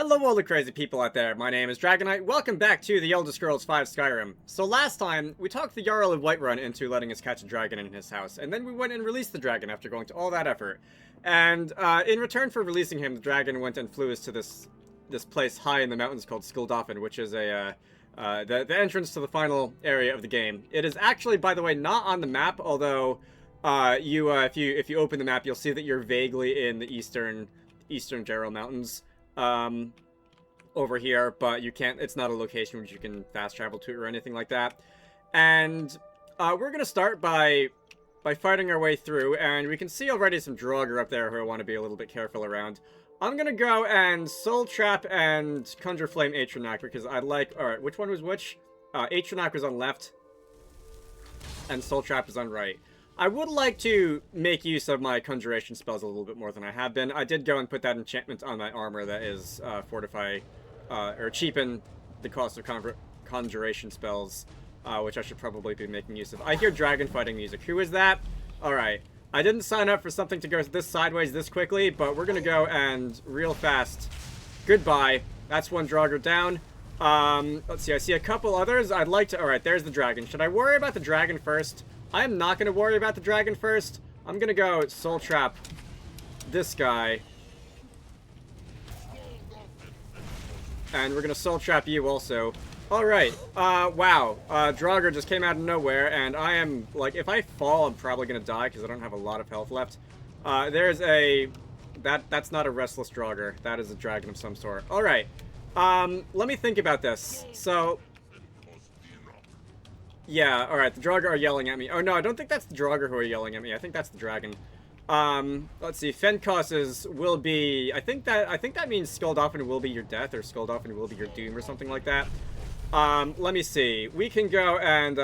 Hello all the crazy people out there, my name is Dragonite, welcome back to the Elder Scrolls V Skyrim. So last time, we talked the Jarl of Whiterun into letting us catch a dragon in his house, and then we went and released the dragon after going to all that effort. And in return for releasing him, the dragon went and flew us to this place high in the mountains called Skuldafn, which is the entrance to the final area of the game. It is actually, by the way, not on the map, although if you open the map, you'll see that you're vaguely in the eastern Jarl Mountains. Over here, but you can't, it's not a location which you can fast travel to or anything like that. And we're gonna start by fighting our way through, and we can see already some Draugr up there who I want to be a little bit careful around. I'm gonna go and Soul Trap and Conjure Flame Atronak because I like, alright, which one was which? Atronak was on left and Soul Trap is on right. I would like to make use of my conjuration spells a little bit more than I have been. I did go and put that enchantment on my armor that is fortify, or cheapen the cost of conjuration spells, which I should probably be making use of. I hear dragon fighting music. Who is that? Alright. I didn't sign up for something to go this sideways this quickly, but we're gonna go and real fast. Goodbye. That's one Draugr down. Let's see. I see a couple others. I'd like to... Alright, there's the dragon. Should I worry about the dragon first? I'm not going to worry about the dragon first. I'm going to go Soul Trap this guy. And we're going to Soul Trap you also. Alright. Wow. Draugr just came out of nowhere, and I am, like, if I fall, I'm probably going to die because I don't have a lot of health left. There's a... That's not a Restless Draugr. That is a dragon of some sort. Alright. Let me think about this. So... Yeah, alright, the Draugr are yelling at me. Oh no, I don't think that's the Draugr who are yelling at me. I think that's the dragon. Let's see, Fenkos's will be... I think that means Skuldafn will be your death, or Skuldafn will be your doom, or something like that. Let me see. We can go and,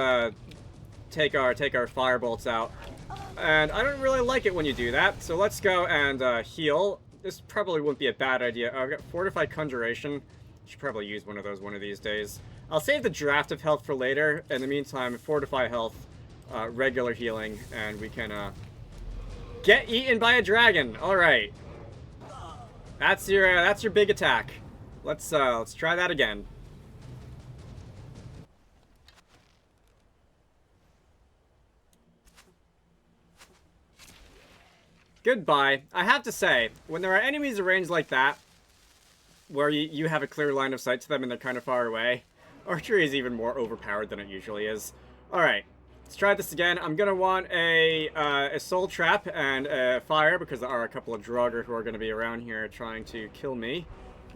take our firebolts out. And I don't really like it when you do that, so let's go and, heal. This probably wouldn't be a bad idea. I've got Fortify Conjuration. Should probably use one of those one of these days. I'll save the draft of health for later. In the meantime, Fortify Health, regular healing, and we can get eaten by a dragon. All right, that's your big attack. Let's try that again. Goodbye. I have to say, when there are enemies arranged like that, where you have a clear line of sight to them and they're kind of far away, archery is even more overpowered than it usually is. Alright, let's try this again. I'm going to want a Soul Trap and a Fire, because there are a couple of Draugr who are going to be around here trying to kill me.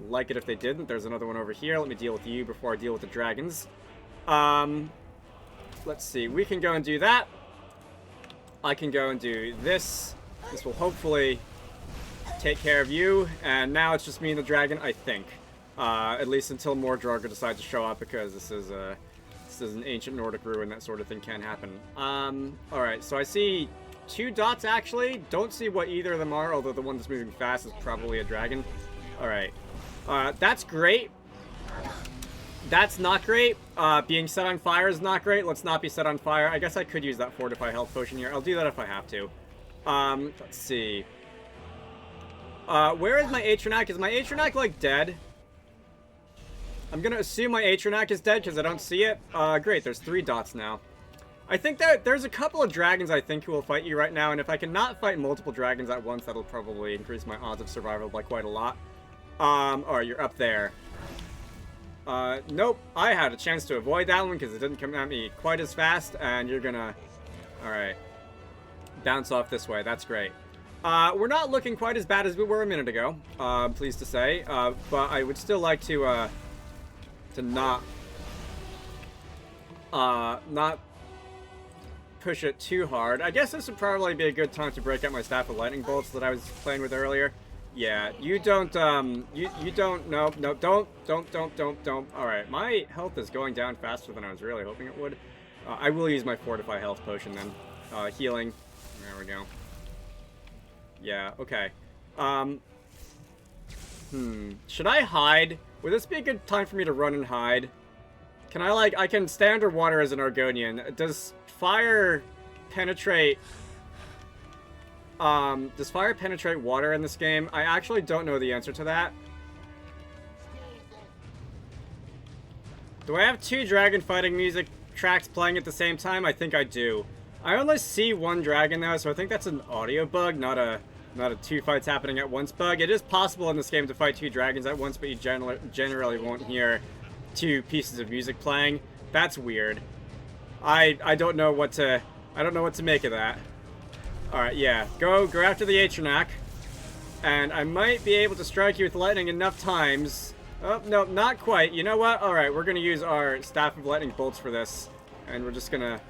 Like it if they didn't. There's another one over here. Let me deal with you before I deal with the dragons. Let's see. We can go and do that. I can go and do this. This will hopefully take care of you. And now it's just me and the dragon, I think. At least until more Draugr decide to show up, because this is an ancient Nordic ruin. That sort of thing can happen. Alright, so I see 2 dots actually. Don't see what either of them are, although the one that's moving fast is probably a dragon. Alright. That's great. That's not great. Being set on fire is not great. Let's not be set on fire. I guess I could use that Fortify Health potion here. I'll do that if I have to. Let's see. Where is my Atronak? Is my Atronak, like, dead? I'm gonna assume my Atronak is dead because I don't see it. Great, there's 3 dots now. I think that there's a couple of dragons I think who will fight you right now, and if I cannot fight multiple dragons at once, that'll probably increase my odds of survival by quite a lot. Oh, you're up there. Nope, I had a chance to avoid that one because it didn't come at me quite as fast, and you're gonna... Alright. Bounce off this way, that's great. We're not looking quite as bad as we were a minute ago, I'm pleased to say, but I would still like to not push it too hard. I guess this would probably be a good time to break out my Staff of Lightning Bolts that I was playing with earlier. Yeah, you don't, you don't, no, don't. Alright, my health is going down faster than I was really hoping it would. I will use my Fortify Health potion then. Healing. There we go. Yeah, okay. Should I hide? Would this be a good time for me to run and hide? Can I, like, I can stay underwater as an Argonian. Does fire penetrate Does fire penetrate water in this game? I actually don't know the answer to that. Do I have 2 dragon fighting music tracks playing at the same time? I think I do. I only see 1 dragon though, so I think that's an audio bug, not a 2 fights happening at once bug. It is possible in this game to fight 2 dragons at once, but you generally won't hear 2 pieces of music playing. That's weird. I don't know what to make of that. All right, yeah, go after the Atronach, and I might be able to strike you with lightning enough times. Oh, no, not quite. You know what? All right, we're gonna use our Staff of Lightning Bolts for this, and we're just gonna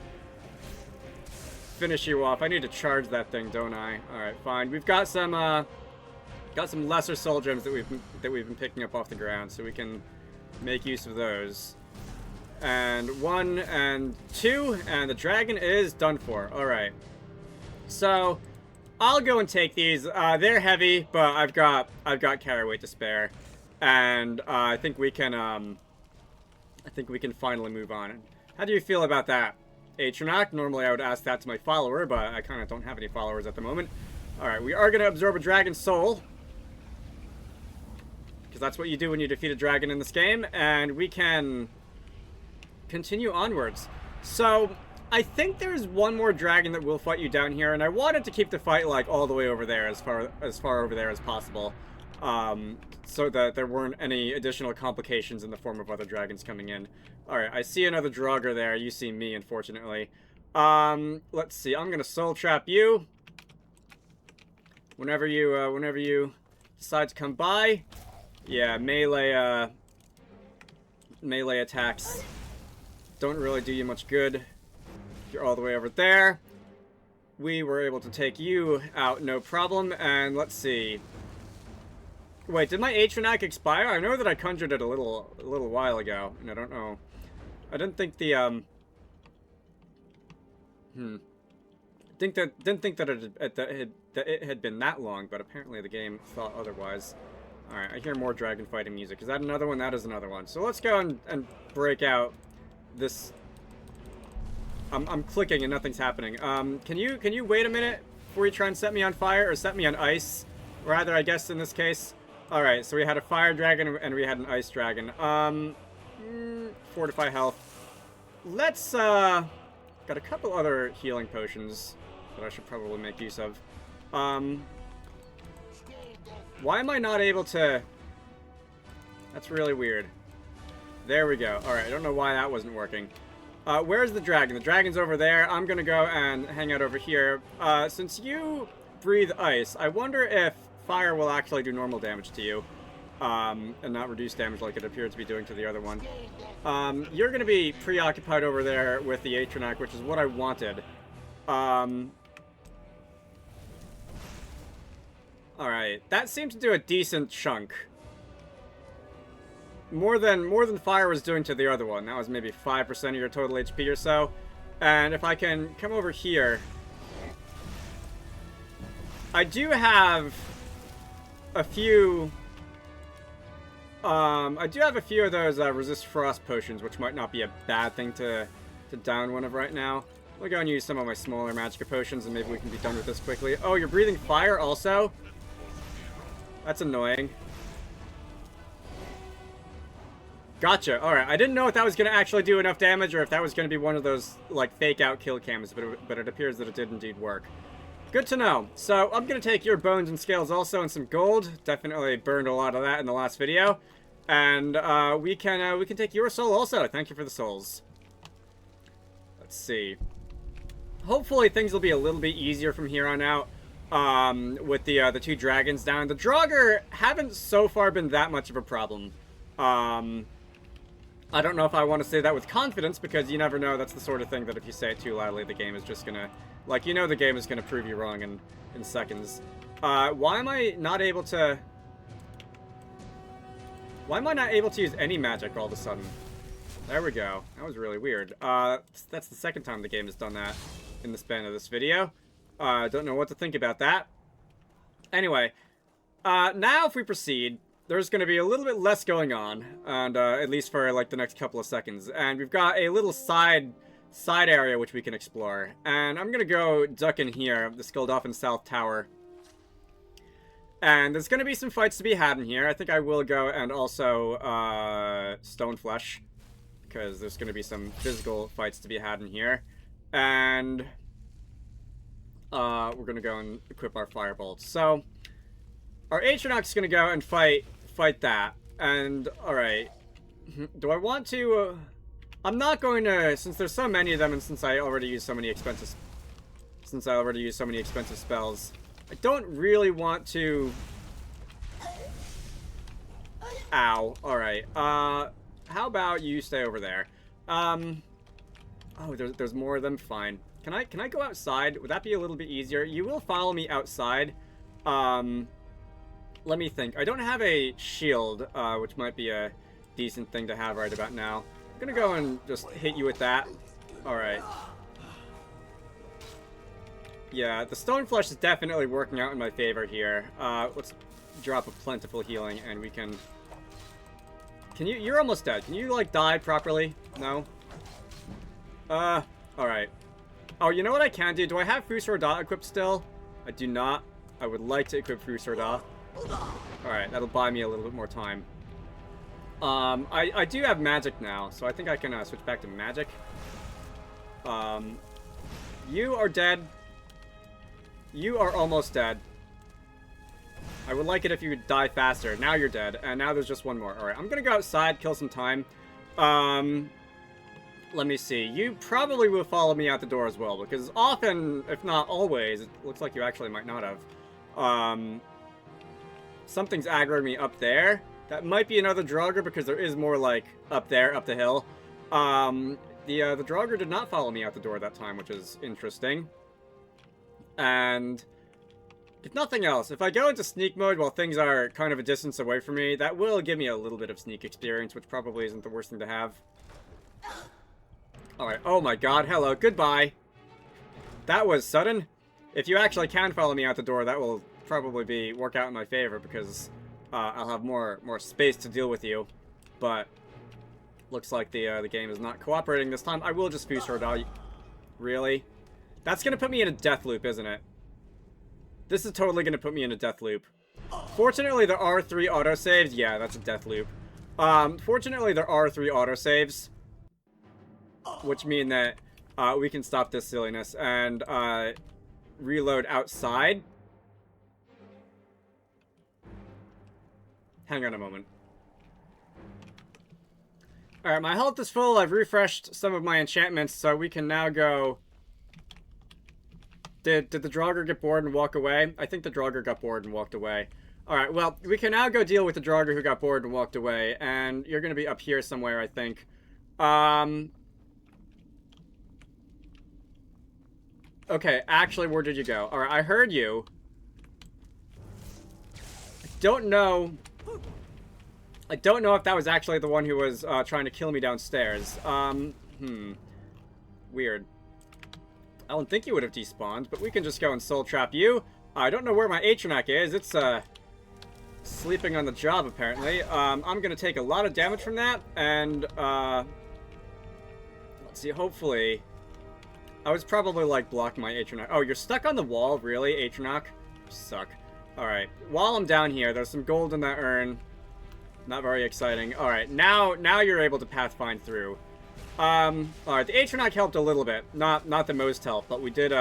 finish you off. I need to charge that thing, don't I? All right, fine. We've got some lesser soul gems that we've been picking up off the ground, so we can make use of those. And 1 and 2, and the dragon is done for. All right. So I'll go and take these. They're heavy, but I've got carry weight to spare, and I think we can finally move on. How do you feel about that, Atronach? Normally I would ask that to my follower, but I kind of don't have any followers at the moment. All right, we are going to absorb a dragon soul, because that's what you do when you defeat a dragon in this game, and we can continue onwards. So I think there's 1 more dragon that will fight you down here, and I wanted to keep the fight like all the way over there, as far over there as possible, so that there weren't any additional complications in the form of other dragons coming in. All right, I see another Draugr there. You see me, unfortunately. Let's see. I'm gonna soul trap you. Whenever you decide to come by. Yeah, melee attacks don't really do you much good. You're all the way over there. We were able to take you out, no problem. And let's see. Wait, did my Atronach expire? I know that I conjured it a little while ago, and I don't know. I didn't think the didn't think that it had been that long, but apparently the game thought otherwise. All right, I hear more dragon fighting music. Is that another one? That is another one. So let's go and break out this. I'm clicking and nothing's happening. Can you wait a minute before you try and set me on fire, or set me on ice, rather, I guess, in this case. All right, so we had a fire dragon and we had an ice dragon. Fortify health. Let's got a couple other healing potions that I should probably make use of. Why am I not able to? That's really weird. There we go. All right, I don't know why that wasn't working. Where's the dragon? The dragon's over there. I'm gonna go and hang out over here. Since you breathe ice, I wonder if fire will actually do normal damage to you, and not reduce damage like it appeared to be doing to the other one. You're gonna be preoccupied over there with the Atronach, which is what I wanted. Alright, that seemed to do a decent chunk. More than fire was doing to the other one. That was maybe 5% of your total HP or so. And if I can come over here, I do have a few of those resist frost potions, which might not be a bad thing to down one of right now. I'll go and use some of my smaller magic potions, and maybe we can be done with this quickly. Oh, you're breathing fire also? That's annoying. Gotcha. Alright, I didn't know if that was going to actually do enough damage, or if that was going to be one of those, like, fake-out kill cams, but it appears that it did indeed work. Good to know. So, I'm going to take your bones and scales also, and some gold. Definitely burned a lot of that in the last video. And, we can take your soul also. Thank you for the souls. Let's see. Hopefully things will be a little bit easier from here on out, with the 2 dragons down. The Draugr haven't so far been that much of a problem. I don't know if I want to say that with confidence, because you never know. That's the sort of thing that if you say it too loudly, the game is just gonna, like, you know, the game is gonna prove you wrong in seconds. Why am I not able to use any magic all of a sudden? There we go. That was really weird. That's the second time the game has done that in the span of this video. Don't know what to think about that. Anyway, now if we proceed, there's going to be a little bit less going on, and at least for like the next couple of seconds. And we've got a little side area which we can explore. And I'm going to go duck in here, the Skuldolphin South Tower. And there's going to be some fights to be had in here. I think I will go and also Stoneflesh, because there's going to be some physical fights to be had in here. And we're going to go and equip our firebolts. So our Atronach's going to go and fight that. And, alright. Do I want to... I'm not going to... Since there's so many of them, and since I already used so many expensive... spells, I don't really want to... Ow. Alright. How about you stay over there? Oh, there's more of them? Fine. Can I go outside? Would that be a little bit easier? You will follow me outside. Let me think. I don't have a shield, which might be a decent thing to have right about now. I'm gonna go and just hit you with that. Alright. Yeah, the stone flesh is definitely working out in my favor here. Let's drop a plentiful healing and we can... You're almost dead. Can you, like, die properly? No? Alright. Oh, you know what I can do? Do I have Fusor equipped still? I do not. I would like to equip Fusor. Alright, that'll buy me a little bit more time. I do have magic now, so I think I can switch back to magic. You are dead. You are almost dead. I would like it if you would die faster. Now you're dead, and now there's just one more. Alright, I'm gonna go outside, kill some time. Let me see. You probably will follow me out the door as well, because often, if not always, it looks like you actually might not have. Something's aggroing me up there. That might be another Draugr, because there is more, like, up there, up the hill. The Draugr did not follow me out the door that time, which is interesting. And if nothing else, if I go into sneak mode while things are kind of a distance away from me, that will give me a little bit of sneak experience, which probably isn't the worst thing to have. Alright, oh my god, hello, goodbye. That was sudden. If you actually can follow me out the door, that will probably work out in my favor, because I'll have more space to deal with you. But looks like the game is not cooperating this time. I will just Fusor. Really? That's gonna put me in a death loop, isn't it? This is totally gonna put me in a death loop. Fortunately, there are 3 autosaves. Yeah, that's a death loop. Fortunately, there are 3 autosaves, which mean that we can stop this silliness and reload outside. Hang on a moment. Alright, my health is full. I've refreshed some of my enchantments, so we can now go... Did the Draugr get bored and walk away? I think the Draugr got bored and walked away. Alright, well, we can now go deal with the Draugr who got bored and walked away, and you're gonna be up here somewhere, I think. Okay, actually, where did you go? Alright, I heard you. I don't know if that was actually the one who was trying to kill me downstairs. Weird. I don't think you would have despawned, but we can just go and soul trap you. I don't know where my Atronach is. It's sleeping on the job, apparently. I'm gonna take a lot of damage from that, and let's see, hopefully... I was probably, like, blocking my Atronach. Oh, you're stuck on the wall? Really, Atronach? You suck. Alright, while I'm down here, there's some gold in that urn. Not very exciting. Alright, now you're able to pathfind through. Alright, the Atronach helped a little bit. Not the most help, but we did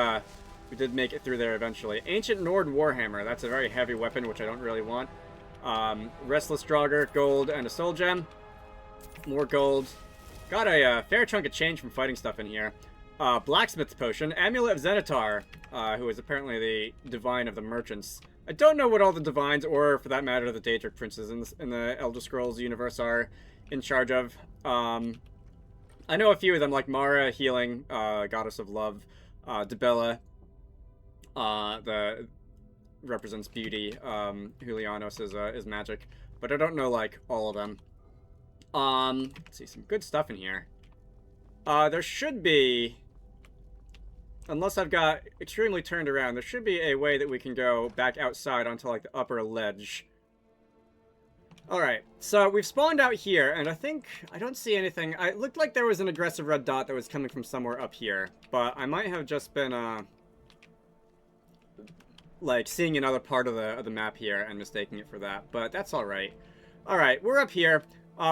make it through there eventually. Ancient Nord Warhammer. That's a very heavy weapon, which I don't really want. Restless Draugr, gold, and a soul gem. More gold. Got a fair chunk of change from fighting stuff in here. Blacksmith's potion. Amulet of Zenitar, who is apparently the divine of the merchants. I don't know what all the divines, or for that matter, the Daedric princes in the Elder Scrolls universe are in charge of. I know a few of them, like Mara, healing, goddess of love, Dibella, the represents beauty, Julianos is magic, but I don't know, like, all of them. Let's see, some good stuff in here. There should be, unless I've got extremely turned around, there should be a way that we can go back outside onto, like, the upper ledge. Alright, so we've spawned out here, and I don't see anything. It looked like there was an aggressive red dot that was coming from somewhere up here, but I might have just been, like, seeing another part of the map here and mistaking it for that, but that's alright. Alright, we're up here.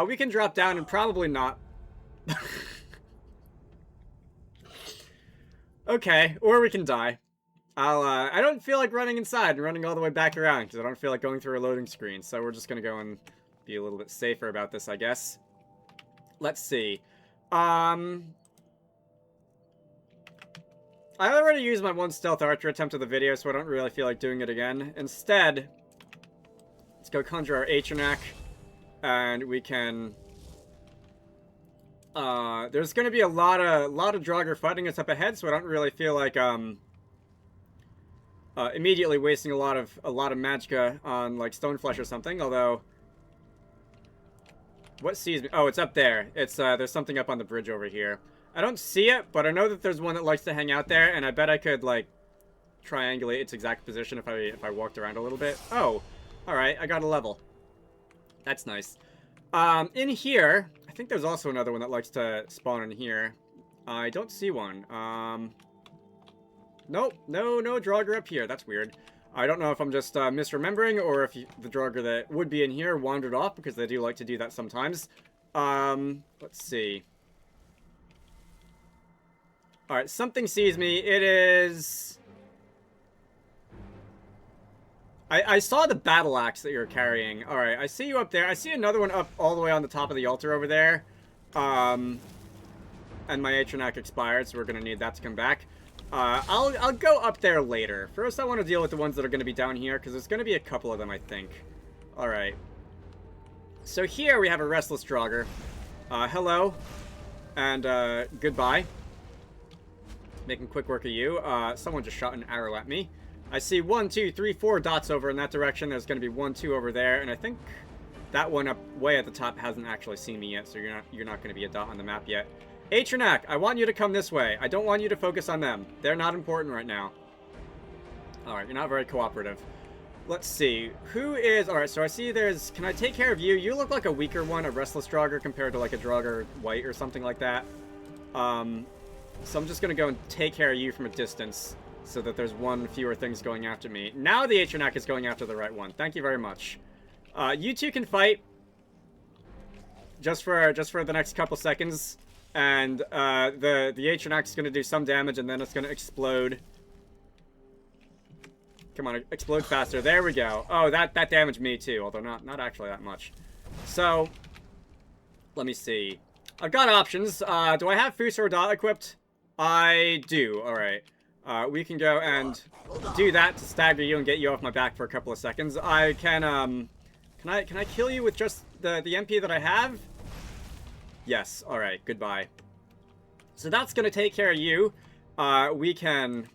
We can drop down and probably not Okay, or we can die. I don't feel like running inside and running all the way back around, because I don't feel like going through a loading screen, so we're just gonna go and be a little bit safer about this, I guess. Let's see. I already used my one stealth archer attempt of the video, so I don't really feel like doing it again. Instead, let's go conjure our Atronak, and we can... there's gonna be a lot of Draugr fighting us up ahead, so I don't really feel like, immediately wasting a lot of magicka on, like, Stoneflesh or something, although... What sees me? Oh, it's up there. It's, there's something up on the bridge over here. I don't see it, but I know that there's one that likes to hang out there, and I bet I could, like, triangulate its exact position if I walked around a little bit. Oh, alright, I got a level. That's nice. In here, I think there's also another one that likes to spawn in here. I don't see one. Nope, no Draugr up here. That's weird. I don't know if I'm just misremembering, or if the Draugr that would be in here wandered off, because they do like to do that sometimes. Let's see. Alright, something sees me. It is... I saw the battle axe that you're carrying. Alright, I see you up there. I see another one up all the way on the top of the altar over there. And my Atronak expired, so we're going to need that to come back. I'll go up there later. First, I want to deal with the ones that are going to be down here, because there's going to be a couple of them, I think. Alright. So here we have a Restless Draugr. Hello. And, goodbye. Making quick work of you. Someone just shot an arrow at me. I see 1, 2, 3, 4 dots over in that direction. There's going to be 1, 2 over there, and I think that one up way at the top hasn't actually seen me yet, so you're not going to be a dot on the map yet. Atronak, I want you to come this way. I don't want you to focus on them. They're not important right now. Alright, you're not very cooperative. Let's see. Who is... Alright, so I see there's... Can I take care of you? You look like a weaker one, a Restless Draugr, compared to like a Draugr White or something like that. So I'm just going to go and take care of you from a distance, so that there's one fewer things going after me. Now the Atronak is going after the right one. Thank you very much. You two can fight. Just for the next couple seconds. And the Atronak is going to do some damage, and then it's going to explode. Come on, explode faster. There we go. Oh, that damaged me too, although not actually that much. So, let me see. I've got options. Do I have Fusor Dot equipped? I do. Alright. We can go and do that to stagger you and get you off my back for a couple of seconds. I can I kill you with just the MP that I have? Yes. Alright, goodbye. So that's gonna take care of you. We can...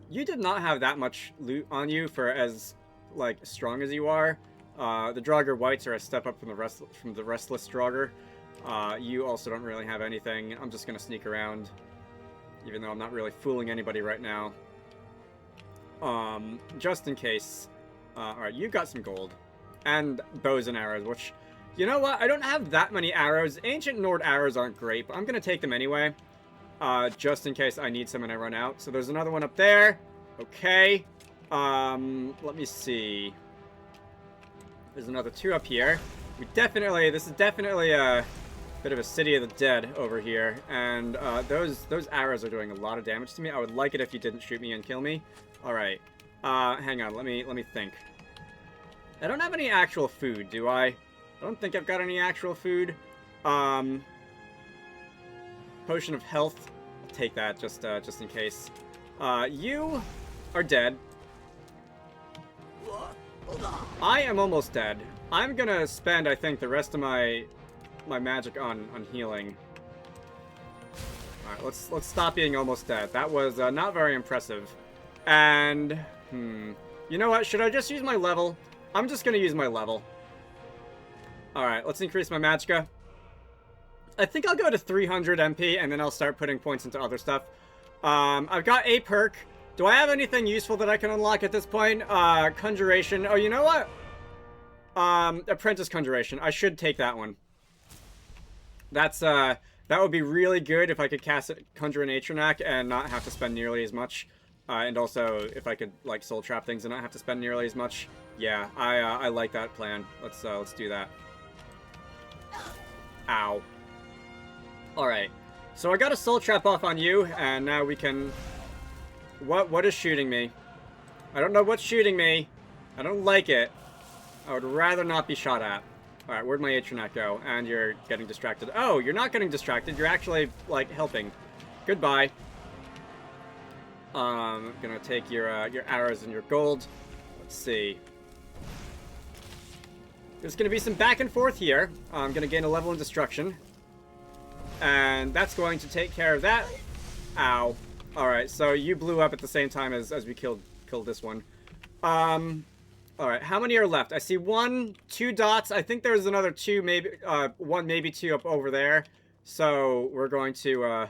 You did not have that much loot on you for as, like, strong as you are. The Draugr Whites are a step up from the Restless Draugr. You also don't really have anything. I'm just gonna sneak around, even though I'm not really fooling anybody right now. Just in case. Alright, you got some gold. And bows and arrows, which... You know what? I don't have that many arrows. Ancient Nord arrows aren't great, but I'm gonna take them anyway. Just in case I need some and I run out. So there's another one up there. Okay. Let me see. There's another 2 up here. This is definitely a bit of a city of the dead over here. And, those arrows are doing a lot of damage to me. I would like it if you didn't shoot me and kill me. Alright. Hang on. Let me think. I don't have any actual food, do I? I don't think I've got any actual food. Potion of health. I'll take that just in case. You are dead. I am almost dead. I'm gonna spend, I think, the rest of my magic on healing. Alright, let's stop being almost dead. That was not very impressive. And, you know what? Should I just use my level? I'm just gonna use my level. Alright, let's increase my magicka. I think I'll go to 300 MP, and then I'll start putting points into other stuff. I've got a perk. Do I have anything useful that I can unlock at this point? Conjuration. Oh, you know what? Apprentice Conjuration. I should take that one. That's, that would be really good if I could cast it, conjure an Atronak and not have to spend nearly as much. And also, if I could, like, soul trap things and not have to spend nearly as much. Yeah, I like that plan. Let's do that. Ow. Alright. So I got a soul trap off on you, and now we can... What is shooting me? I don't know what's shooting me. I don't like it. I would rather not be shot at. Alright, where'd my Atronaut go? And you're getting distracted. Oh, you're not getting distracted. You're actually, like, helping. Goodbye. Gonna take your arrows and your gold. Let's see. There's gonna be some back and forth here. I'm gonna gain a level in destruction. And that's going to take care of that. Ow. Alright, so you blew up at the same time as we killed this one. Alright, how many are left? I see 1, 2 dots. I think there's another 2, maybe, 1, maybe 2 up over there. So, we're going to,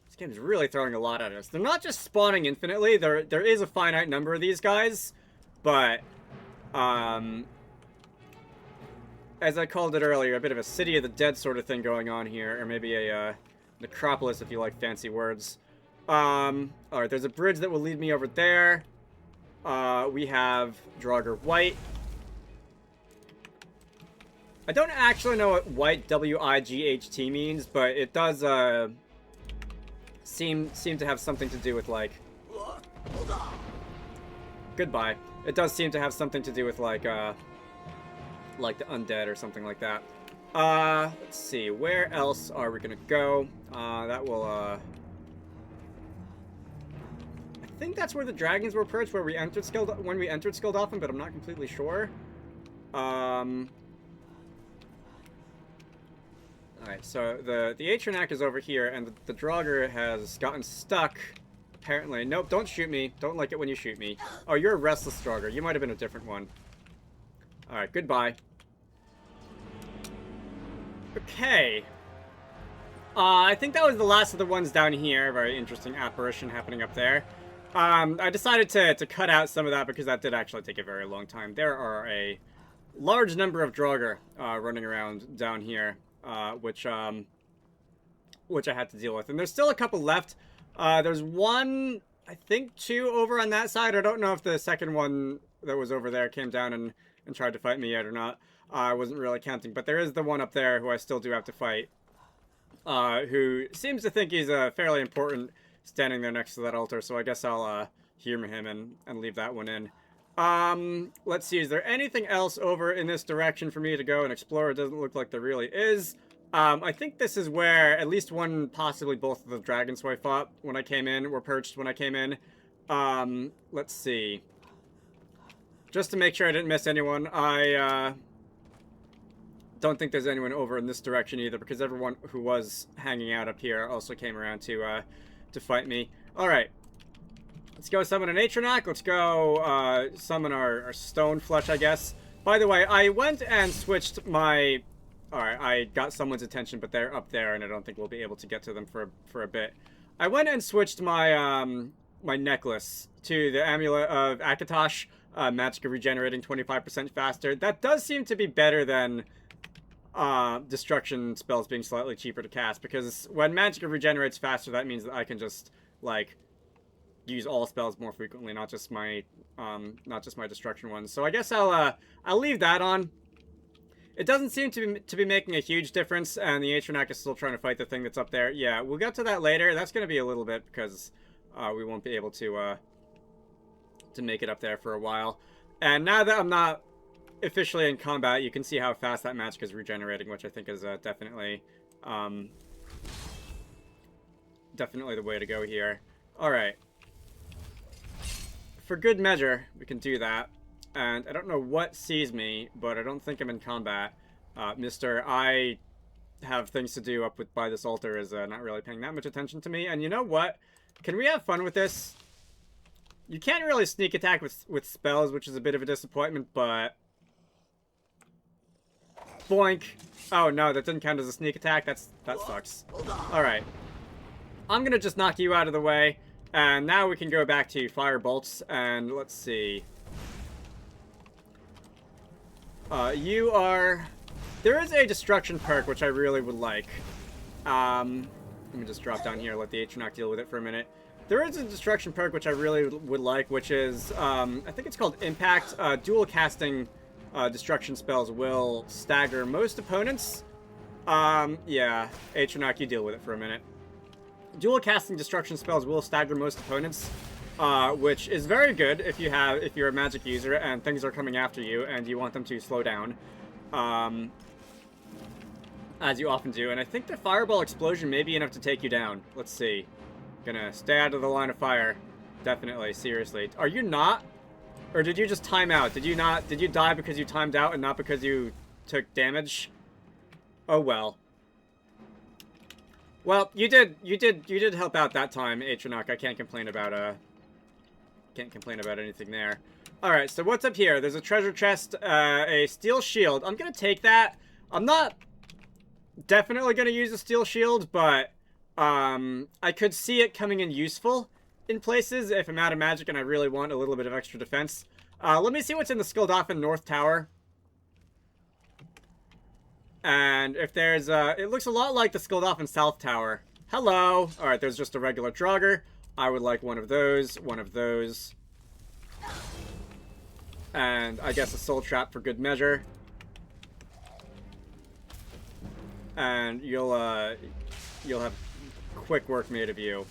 this game's really throwing a lot at us. They're not just spawning infinitely. There is a finite number of these guys. But, as I called it earlier, a bit of a City of the Dead sort of thing going on here. Or maybe a, necropolis if you like fancy words. Alright, there's a bridge that will lead me over there. We have Draugr White. I don't actually know what White, W-I-G-H-T means, but it does, seem to have something to do with, like... Goodbye. It does seem to have something to do with, like the undead or something like that. Let's see. Where else are we gonna go? That will, I think that's where the dragons were perched, where we entered when we entered Skulldolphin, but I'm not completely sure. Alright, so the Atronac is over here, and the Draugr has gotten stuck, apparently. Nope, don't shoot me. Don't like it when you shoot me. Oh, you're a Restless Draugr. You might have been a different one. Alright, goodbye. Okay. I think that was the last of the ones down here. Very interesting apparition happening up there. I decided to cut out some of that because that did actually take a very long time. There are a large number of Draugr running around down here, which I had to deal with. And there's still a couple left. There's one, I think 2 over on that side. I don't know if the second one that was over there came down and tried to fight me yet or not. I wasn't really counting, but there is the one up there who I still do have to fight, who seems to think he's fairly important standing there next to that altar, so I guess I'll humor him and leave that one in. Let's see, is there anything else over in this direction for me to go and explore? It doesn't look like there really is. I think this is where at least one, possibly both of the dragons who I fought when I came in were perched when I came in. Let's see. Just to make sure I didn't miss anyone, I don't think there's anyone over in this direction either, because everyone who was hanging out up here also came around to fight me. Alright. Let's go summon an Atronac. Let's go summon our stone flesh, I guess. By the way, I went and switched my... Alright, I got someone's attention, but they're up there, and I don't think we'll be able to get to them for a bit. I went and switched my my necklace to the Amulet of Akatosh, magic of regenerating 25% faster. That does seem to be better than destruction spells being slightly cheaper to cast, because when magic regenerates faster, that means that I can just, like, use all spells more frequently, not just my destruction ones. So I guess I'll leave that on. It doesn't seem to be making a huge difference, and the Atronac is still trying to fight the thing that's up there. Yeah, we'll get to that later. That's going to be a little bit, because we won't be able to make it up there for a while. And now that I'm not officially in combat, you can see how fast that magic is regenerating, which I think is definitely the way to go here. Alright. For good measure, we can do that. And I don't know what sees me, but I don't think I'm in combat. Mr. I have things to do up by this altar is not really paying that much attention to me. And you know what? Can we have fun with this? You can't really sneak attack with spells, which is a bit of a disappointment, but... Boink. Oh, no, that didn't count as a sneak attack. That sucks. Alright. I'm gonna just knock you out of the way. And now we can go back to fire bolts, and let's see. You are... There is a destruction perk, which I really would like. Let me just drop down here and let the Atronac deal with it for a minute. There is a destruction perk, which I really would like, which is, I think it's called Impact. Dual casting destruction spells will stagger most opponents. Yeah. Atronach, you deal with it for a minute. Dual casting destruction spells will stagger most opponents, which is very good if you're a magic user and things are coming after you and you want them to slow down, as you often do. And I think the fireball explosion may be enough to take you down. Let's see. Gonna stay out of the line of fire. Definitely, seriously. Are you not? Or did you just time out? Did you die because you timed out and not because you took damage? Oh well. Well, you did help out that time, Atronach. I can't complain about anything there. Alright, so what's up here? There's a treasure chest, a steel shield. I'm gonna take that. I'm not definitely gonna use a steel shield, but I could see it coming in useful in places if I'm out of magic and I really want a little bit of extra defense. Let me see what's in the Skuldafn North Tower. And if there's, it looks a lot like the Skuldafn South Tower. Hello! Alright, there's just a regular Draugr. I would like one of those, and I guess a Soul Trap for good measure. And you'll have quick work made of you.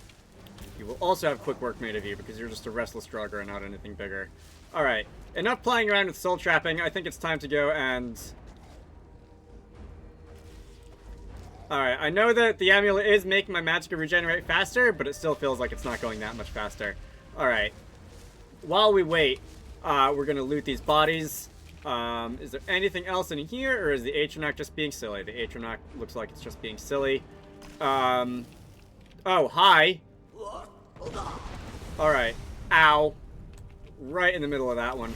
You will also have quick work made of you because you're just a restless Draugr and not anything bigger. Alright, enough playing around with soul trapping. I think it's time to go and... Alright, I know that the amulet is making my magic regenerate faster, but it still feels like it's not going that much faster. Alright. While we wait, we're gonna loot these bodies. Is there anything else in here, or is the Atronach just being silly? The Atronach looks like it's just being silly. Oh, hi! Alright. Ow. Right in the middle of that one.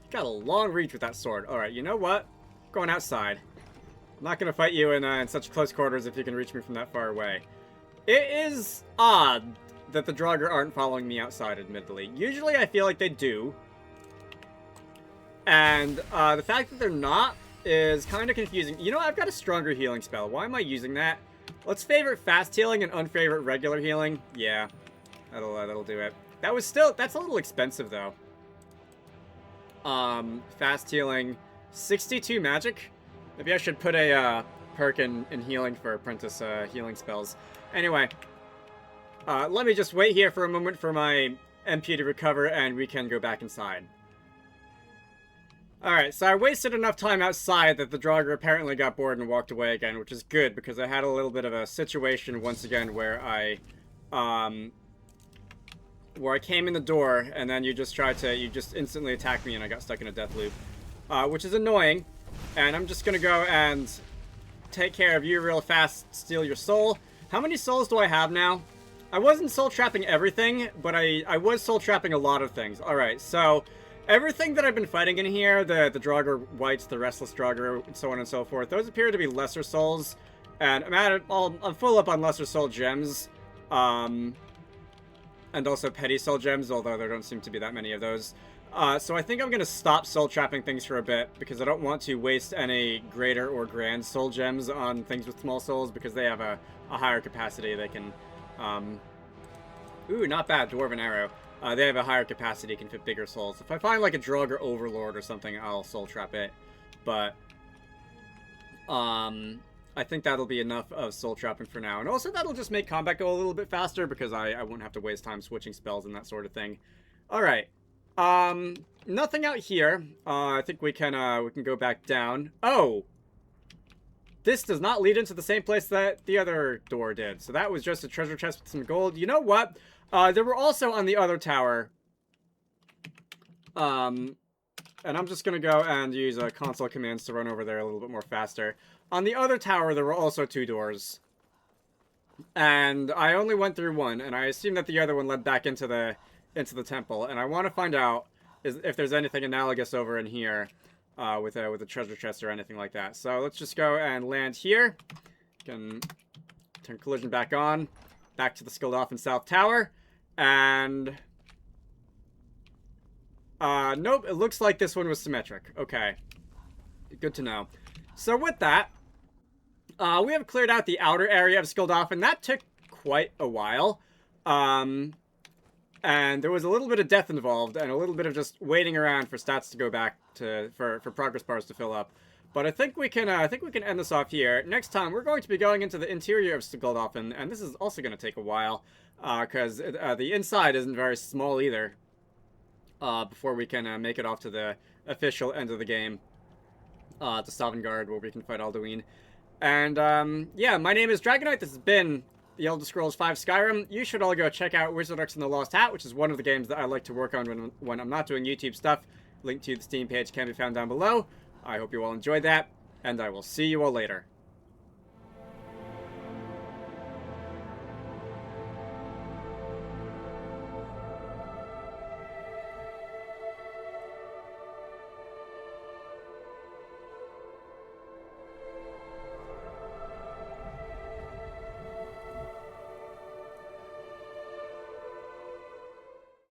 Got a long reach with that sword. Alright, you know what? Going outside. I'm not gonna fight you in such close quarters if you can reach me from that far away. It is odd that the Draugr aren't following me outside, admittedly. Usually I feel like they do. And the fact that they're not is kind of confusing. You know, I've got a stronger healing spell. Why am I using that? Let's favorite fast healing and unfavorite regular healing. Yeah, that'll do it. That's a little expensive though. Fast healing, 62 magic. Maybe I should put a perk in healing for apprentice healing spells. Anyway, let me just wait here for a moment for my MP to recover and we can go back inside. Alright, so I wasted enough time outside that the Draugr apparently got bored and walked away again, which is good because I had a little bit of a situation once again where I came in the door and then you just instantly attacked me and I got stuck in a death loop. Which is annoying, and I'm just gonna go and take care of you real fast, steal your soul. How many souls do I have now? I wasn't soul trapping everything, but I was soul trapping a lot of things. Alright, so everything that I've been fighting in here, the Draugr Whites, the Restless Draugr, and so on and so forth, those appear to be lesser souls, and I'm full up on lesser soul gems, and also petty soul gems, although there don't seem to be that many of those. So I think I'm going to stop soul trapping things for a bit, because I don't want to waste any greater or grand soul gems on things with small souls, because they have a higher capacity. They can, ooh, not bad, Dwarven Arrow. They have a higher capacity, can fit bigger souls. If I find like a Draugr Overlord or something, I'll soul trap it. But, I think that'll be enough of soul trapping for now. And also that'll just make combat go a little bit faster, because I won't have to waste time switching spells and that sort of thing. Alright. Nothing out here. I think we can go back down. Oh! This does not lead into the same place that the other door did. So that was just a treasure chest with some gold. You know what? There were also on the other tower. And I'm just gonna go and use console commands to run over there a little bit more faster. On the other tower, there were also 2 doors. And I only went through one, and I assume that the other one led back into the temple, and I want to find out if there's anything analogous over in here with a treasure chest or anything like that. So let's just go and land here. Can turn collision back on, back to the Skuldafn South Tower, and nope, it looks like this one was symmetric. Okay, good to know. So with that, we have cleared out the outer area of Skuldafn. That took quite a while. And there was a little bit of death involved, and a little bit of just waiting around for stats to go back to for progress bars to fill up. But I think we can end this off here. Next time we're going to be going into the interior of Stigoldofen, and this is also going to take a while, because the inside isn't very small either. Before we can make it off to the official end of the game, to Sovngarde, where we can fight Alduin. And yeah, my name is Dragonite. This has been The Elder Scrolls V Skyrim. You should all go check out Wizarducks and the Lost Hat, which is one of the games that I like to work on when I'm not doing YouTube stuff. Link to the Steam page can be found down below. I hope you all enjoyed that, and I will see you all later.